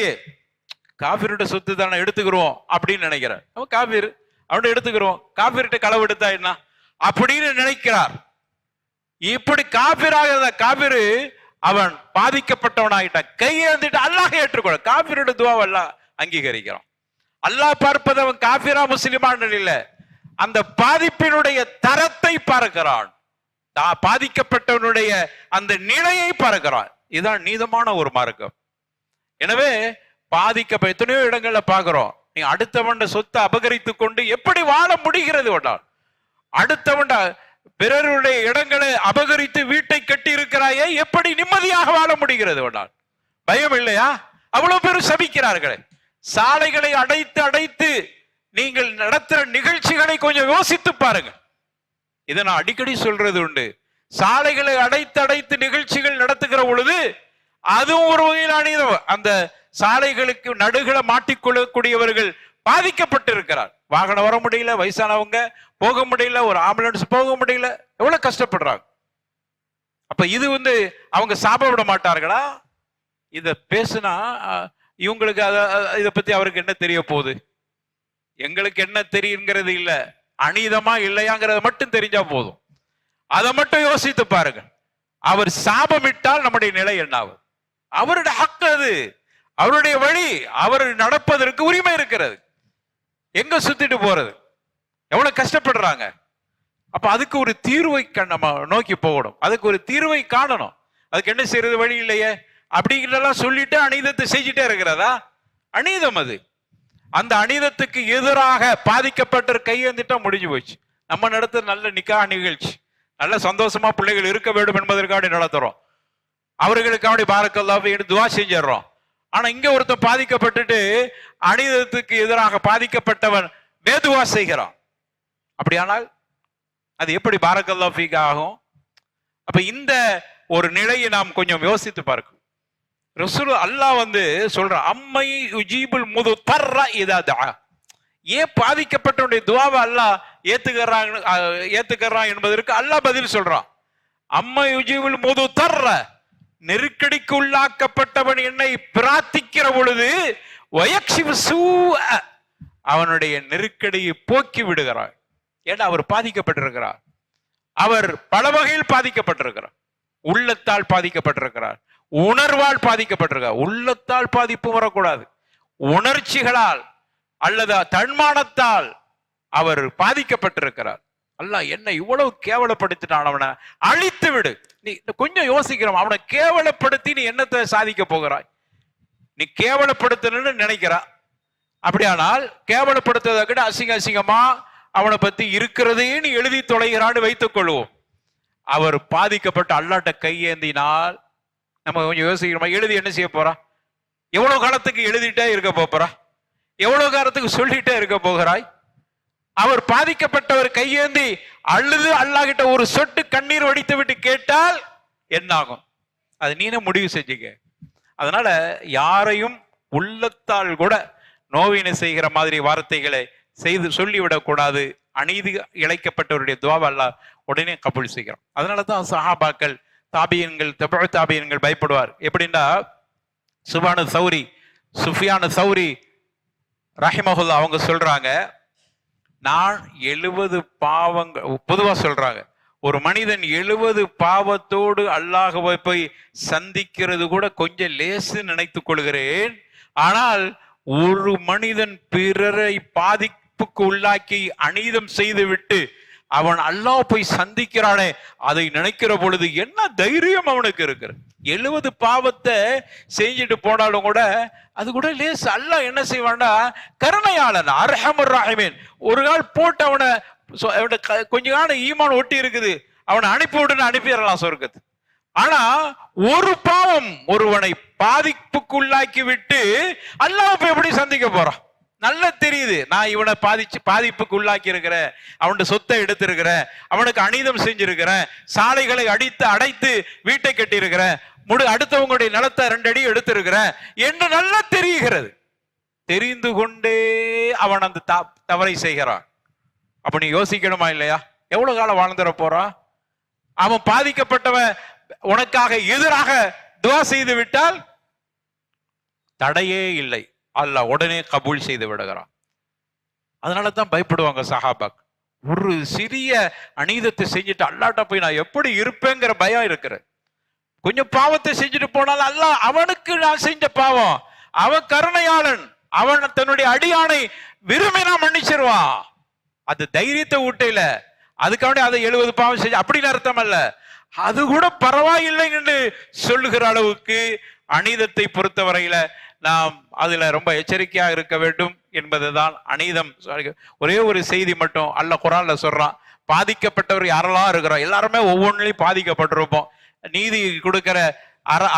காஃபிரோட சொத்து தானே எடுத்துக்கிறோம் அப்படின்னு நினைக்கிறார். அவன் காஃபிர், அவன் எடுத்துக்கிறோம், காஃபிர்கிட்ட களவு எடுத்தா என்ன அப்படின்னு நினைக்கிறார். இப்படி காஃபிராக காஃபிரு அவன் பாதிக்கப்பட்டவனாயிட்டான், கையேந்திட்டு அல்லாஹ் ஏற்றுக்கொள்ள. காஃபிரோட துவாவை அல்லாஹ் அங்கீகரிக்கிறான். அல்லாஹ் பார்ப்பது அவன் காஃபிரா முஸ்லிமான் இல்ல, அந்த பாதிப்பினுடைய தரத்தை பார்க்கிறான், பாதிக்கப்பட்டவனுடைய அந்த நிலையை பார்க்கிறான். இதுதான் நீதமான ஒரு மார்க்கம். எனவே பாதிக்கப்பட்ட எத்தனையோ இடங்கள்ல பாக்குறோம், நீ அடுத்தவன் சொத்தை அபகரித்து கொண்டு எப்படி வாழ முடிகிறது? அடுத்தவன் பிறருடைய இடங்களை அபகரித்து வீட்டை கட்டி இருக்கிறாயே, எப்படி நிம்மதியாக வாழ முடிகிறது? பயம் இல்லையா? அவ்வளவு பேரும் சபிக்கிறார்களே. சாலைகளை அடைத்து அடைத்து நீங்கள் நடத்துற நிகழ்ச்சிகளை கொஞ்சம் யோசித்து பாருங்க. இதை நான் அடிக்கடி சொல்றது உண்டு. சாலைகளை அடைத்து அடைத்து நிகழ்ச்சிகள் நடத்துகிற பொழுது அதுவும் ஒரு வகையில் அந்த சாலைகளுக்கு நடுகளை மாட்டிக்கொள்ளக்கூடியவர்கள் பாதிக்கப்பட்டிருக்கிறார். வாகனம் வர முடியல, வயசானவங்க போக முடியல, ஒரு ஆம்புலன்ஸ் போக முடியல, எவ்வளவு கஷ்டப்படுறாங்க. அப்ப இது அவங்க சாப்பிட விட மாட்டார்களா? இத பேசுனா இவங்களுக்கு இதை பத்தி அவருக்கு என்ன தெரிய போகுது? எங்களுக்கு என்ன தெரியுங்கிறது இல்ல, அநீதமா இல்லையாங்கிறத மட்டும் தெரிஞ்சா போதும். அதை மட்டும் யோசித்து பாருங்க. அவர் சாபமிட்டால் நம்முடைய நிலை என்ன ஆகும்? அவருடைய ஹக்கு அது, அவருடைய வழி, அவர் நடப்பதற்கு உரிமை இருக்கிறது. எங்க சுத்திட்டு போறது? எவ்வளவு கஷ்டப்படுறாங்க. அப்ப அதுக்கு ஒரு தீர்வை நம்ம நோக்கி போகணும், அதுக்கு ஒரு தீர்வை காணணும். அதுக்கு என்ன செய்யறது? வழி இல்லையே அப்படிங்கிறதெல்லாம் சொல்லிட்டு அநீதத்தை செஞ்சுட்டே இருக்கிறதா? அநீதம் அது. அந்த அநீதத்துக்கு எதிராக பாதிக்கப்பட்ட கையேந்திட்டா முடிஞ்சு போச்சு. நம்ம நடத்துற நல்ல நிக்கா நிகழ்ச்சி, நல்ல சந்தோஷமா பிள்ளைகள் இருக்க வேண்டும் என்பதற்காக நடத்துறோம், அவர்களுக்காக பாரக்கல்லாஹ் என்று துஆ செஞ்சிடறோம். ஆனா இங்க ஒருத்தன் பாதிக்கப்பட்டுட்டு அநீதத்துக்கு எதிராக பாதிக்கப்பட்டவன் வேதுவா செய்கிறான். அப்படியானால் அது எப்படி பாரக்கல்லாஹ் ஃபீக் ஆகும்? அப்ப இந்த ஒரு நிலையை நாம் கொஞ்சம் யோசித்து பார்க்கணும். ரசூல் அல்லாஹ் சொல்றான், அம்மை யுஜீபுல் முதுத்தர்ர இதா தஆ. ஏன் பாதிக்கப்பட்டவனுடைய துஆவை அல்லாஹ் ஏத்துக்கறான் என்பதற்கு அல்லாஹ் பதில் சொல்றான். அம்மை யுஜீபுல் முதுத்தர்ர, நெருக்கடிக்கு உள்ளாக்கப்பட்டவன் என்னை பிரார்த்திக்கிற பொழுது வயக்ஷிஃபு சூஅ, அவனுடைய நெருக்கடியை போக்கி விடுகிறார். ஏன்னா அவர் பாதிக்கப்பட்டிருக்கிறார், அவர் பல வகையில் பாதிக்கப்பட்டிருக்கிறார். உள்ளத்தால் பாதிக்கப்பட்டிருக்கிறார், உணர்வால் பாதிக்கப்பட்டிருக்கிறார். உள்ளத்தால் பாதிப்பு வரக்கூடாது, உணர்ச்சிகளால் அல்லது தன்மானத்தால் அவர் பாதிக்கப்பட்டிருக்கிறார். அல்லாஹ் என்ன இவ்வளவு கேவலப்படுத்தினான், அவனை அழித்து விடு. நீ கொஞ்சம் யோசிக்கிறோம், அவனை கேவலப்படுத்தி நீ என்னத்தை சாதிக்க போகிறாய்? நீ கேவலப்படுத்தணும்னு நினைக்கிறா. அப்படியானால் கேவலப்படுத்துவதை விட அசிங்கமா அவனை பத்தி இருக்கிறதையே நீ எழுதி தொலைகிறான்னு வைத்துக் கொள்வோம். அவர் பாதிக்கப்பட்ட அல்லாட்ட கையேந்தினால் நம்ம கொஞ்சம் யோசிக்கிறோமா? எழுதி என்ன செய்ய போறா? எவ்வளவு காலத்துக்கு எழுதிட்டே இருக்க போறா? எவ்வளவு காலத்துக்கு சொல்லிட்டே இருக்க போகிறாய்? அவர் பாதிக்கப்பட்டவர் கையேந்தி அழுது அல்லாஹ்கிட்ட ஒரு சொட்டு கண்ணீர் வடித்து விட்டு கேட்டால் என்ன ஆகும்? அது நீனே முடிவு செஞ்சுக்க. அதனால யாரையும் உள்ளத்தால் கூட நோவினை செய்கிற மாதிரி வார்த்தைகளை செய்து சொல்லிவிடக்கூடாது. அநீதி இழைக்கப்பட்டவருடைய துஆவை அல்லாஹ் உடனே கபூல் செய்கிறான். அதனாலதான் சஹாபாக்கள், தாபியன்கள், தபு தாபியன்கள் பயப்படுவார். எப்படின்னா, சுஃபியானு சௌரி ரஹிமஹுல்லா அவங்க சொல்றாங்க, நான் 70 பாவங்கள், பொதுவா சொல்றாங்க, ஒரு மனிதன் 70 பாவத்தோடு அல்லாஹ்வை போய் சந்திக்கிறது கூட கொஞ்சம் லேசு நினைத்துக் கொள்கிறேன். ஆனால் ஒரு மனிதன் பிறரை பாதிப்புக்கு உள்ளாக்கி அநீதம் செய்து விட்டு அவன் அல்லாஹ் போய் சந்திக்கிறானே, அதை நினைக்கிற பொழுது என்ன தைரியம் அவனுக்கு இருக்கிற. 70 பாவத்தை செஞ்சுட்டு போனாலும் கூட அது கூட லேஸ். அல்லாஹ் என்ன செய்வான்டா, கருணையாளன், அர்ஹமர் ராஹிமீன். ஒரு நாள் போட்டு அவனை கொஞ்ச காலம் ஈமான் ஒட்டி இருக்குது, அவனை அனுப்பி விடுன்னு அனுப்பிடலாம் சொர்க்கத்து. ஆனா ஒரு பாவம் ஒருவனை பாதிப்புக்குள்ளாக்கி விட்டு அல்லாஹ் எப்படி சந்திக்க போறான்? நல்லா தெரியுது, நான் இவனை பாதிப்புக்கு உள்ளாக்கி இருக்கிறேன், அவனுடைய சொத்தை எடுத்திருக்கிறேன், அவனுக்கு அநீதம் செஞ்சிருக்கிறேன், சாலைகளை அடைத்து வீட்டை கட்டி இருக்கிறேன், அடுத்தவங்களுடைய நிலத்தை 2 அடி எடுத்திருக்கிறேன் என்று நல்லா தெரிகிறது. தெரிந்து கொண்டே அவன் அந்த தவறை செய்கிறான். அப்ப நீ யோசிக்கணுமா இல்லையா? எவ்வளவு காலம் வாழ்ந்துட போறான்? அவன் பாதிக்கப்பட்டவன் உனக்காக எதிராக துவா செய்து விட்டால் தடையே இல்லை, அல்லாஹ் உடனே கபூல் செய்து விடுகிறான். அதனாலதான் பயப்படுவாங்க சஹாபாக். ஒரு சிறிய அநீதத்தை செஞ்சுட்டு அல்லாட்ட போய் நான் எப்படி இருப்பேங்கிற பயம் இருக்கிற. கொஞ்சம் பாவத்தை செஞ்சுட்டு போனாலும் அல்லாஹ் அவனுக்கு நான் செஞ்ச பாவம், அவன் கருணையாளன், அவன் தன்னுடைய அடியானை விரும்பினா மன்னிச்சிருவான். அது தைரியத்தை ஊட்டையில அதுக்காக அதை 70 பாவம் செஞ்சு அப்படின்னு அர்த்தம் அல்ல. அது கூட பரவாயில்லை என்று சொல்லுகிற அளவுக்கு அநீதத்தை பொறுத்தவரையில நாம் அதுல ரொம்ப எச்சரிக்கையா இருக்க வேண்டும் என்பதுதான் அநீதம். ஒரே ஒரு செய்தி மட்டும் அல்லாஹ் குர்ஆன்ல சொல்றான், பாதிக்கப்பட்டவர் யாரெல்லாம் இருக்கிறோம் எல்லாருமே ஒவ்வொன்றிலையும் பாதிக்கப்பட்டிருப்போம். நீதி கொடுக்கிற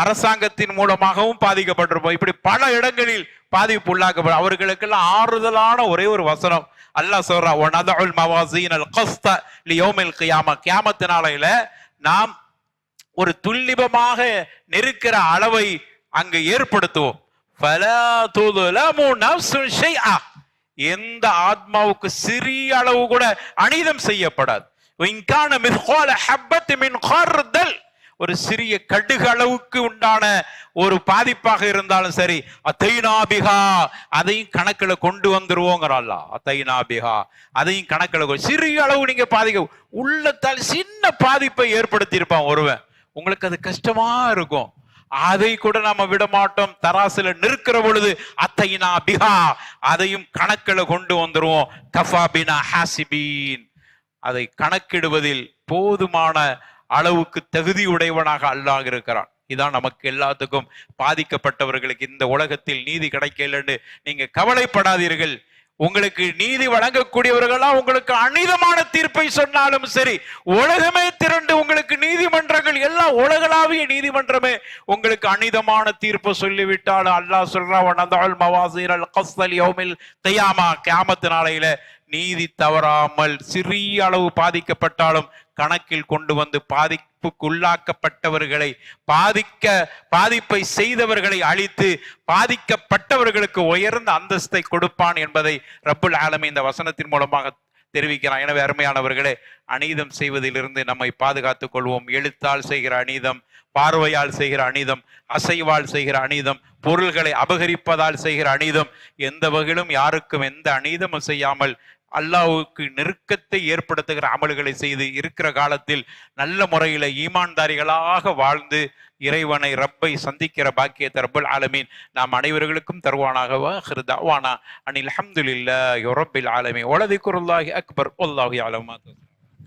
அரசாங்கத்தின் மூலமாகவும் பாதிக்கப்பட்டிருப்போம். இப்படி பல இடங்களில் பாதிப்பு உள்ளாக்கப்படும். அவர்களுக்கெல்லாம் ஆறுதலான ஒரே ஒரு வசனம் அல்லாஹ் சொல்றான், வனதஉல் மவாஸீனல் கஸ்த லியௌமில் கியாமா, கியாமத் நாளையில நாம் ஒரு துல்லிபமாக நெருக்கிற அளவை அங்கு ஏற்படுத்துவோம். ஃபலா துதுலமு நஃப்ஸுன் ஷைஆ, எந்த ஆத்மாவுக்கு சிறிய அளவு கூட அநீதம் செய்யப்படாது. இன் கான மிஸ்கால ஹப்பத் மின் கர்தல், ஒரு சிறிய கடுகு அளவுக்கு உண்டான ஒரு பாதிப்பாக இருந்தாலும் சரி, அத்தைனாபிகா, அதையும் கணக்குல கொண்டு வந்துருவோங்கிறாள். அத்தைனாபிகா, அதையும் கணக்குல சிறிய அளவு நீங்க பாதிக்க உள்ளத்தால் சின்ன பாதிப்பை ஏற்படுத்தி இருப்பான் ஒருவன், உங்களுக்கு அது கஷ்டமா இருக்கும், அதை கூட நாம விட மாட்டோம். தராசுல நிற்கிற பொழுது அத்தைனாபிகா, அதையும் கணக்குல கொண்டு வந்துருவோம். கஃபாபினா ஹாசிபீன், அதை கணக்கிடுவதில் போதுமான அளவுக்கு தகுதி உடையவனாக அல்லாஹ் இருக்கிறான். இதான் நமக்கு எல்லாத்துக்கும் பாதிக்கப்பட்டவர்களுக்கு இந்த உலகத்தில் நீதி கிடைக்கலன்னு நீங்க கவலைப்படாதீர்கள். உங்களுக்கு நீதி வழங்கக்கூடியவர்களா உங்களுக்கு அநீதமான தீர்ப்பை சொன்னாலும் சரி, உலகமே திரண்டு உங்களுக்கு நீதிமன்றங்கள் எல்லாம் உலகளாவிய நீதிமன்றமே உங்களுக்கு அநீதமான தீர்ப்பு சொல்லிவிட்டாலும் அல்லாஹ் சொல்றான், கியாமத் நாளையில நீதி தவறாமல் சிறிய அளவு பாதிக்கப்பட்டாலும் கணக்கில் கொண்டு வந்து பாதிப்புக்கு உள்ளாக்கப்பட்டவர்களை பாதிப்பை செய்தவர்களை அழித்து பாதிக்கப்பட்டவர்களுக்கு உயர்ந்த அந்தஸ்தை கொடுப்பான் என்பதை ரப்புல் ஆலமீன் இந்த வசனத்தின் மூலமாக தெரிவிக்கிறான். எனவே அருமையானவர்களே, அநீதம் செய்வதிலிருந்து நம்மை பாதுகாத்துக் கொள்வோம். எழுத்தால் செய்கிற அநீதம், பார்வையால் செய்கிற அநீதம், அசைவால் செய்கிற அநீதம், பொருள்களை அபகரிப்பதால் செய்கிற அநீதம், எந்த வகையிலும் யாருக்கும் எந்த அநீதமும் செய்யாமல் அல்லாஹ்வுக்கு நெருக்கத்தை ஏற்படுத்துகிற அமல்களை செய்து இருக்கிற காலத்தில் நல்ல முறையில ஈமான்தாரிகளாக வாழ்ந்து இறைவனை ரப்பை சந்திக்கிற பாக்கியத்தை ரப்புல் ஆலமீன் நாம் அனைவர்களுக்கும் தருவானாக. வாஹிரு தஅவானா அனில் ஹம்துலில்லாஹி ரப்பில் ஆலமீன். வலதிக்ருல்லாஹி அக்பர். வல்லாஹு யஅலமு மா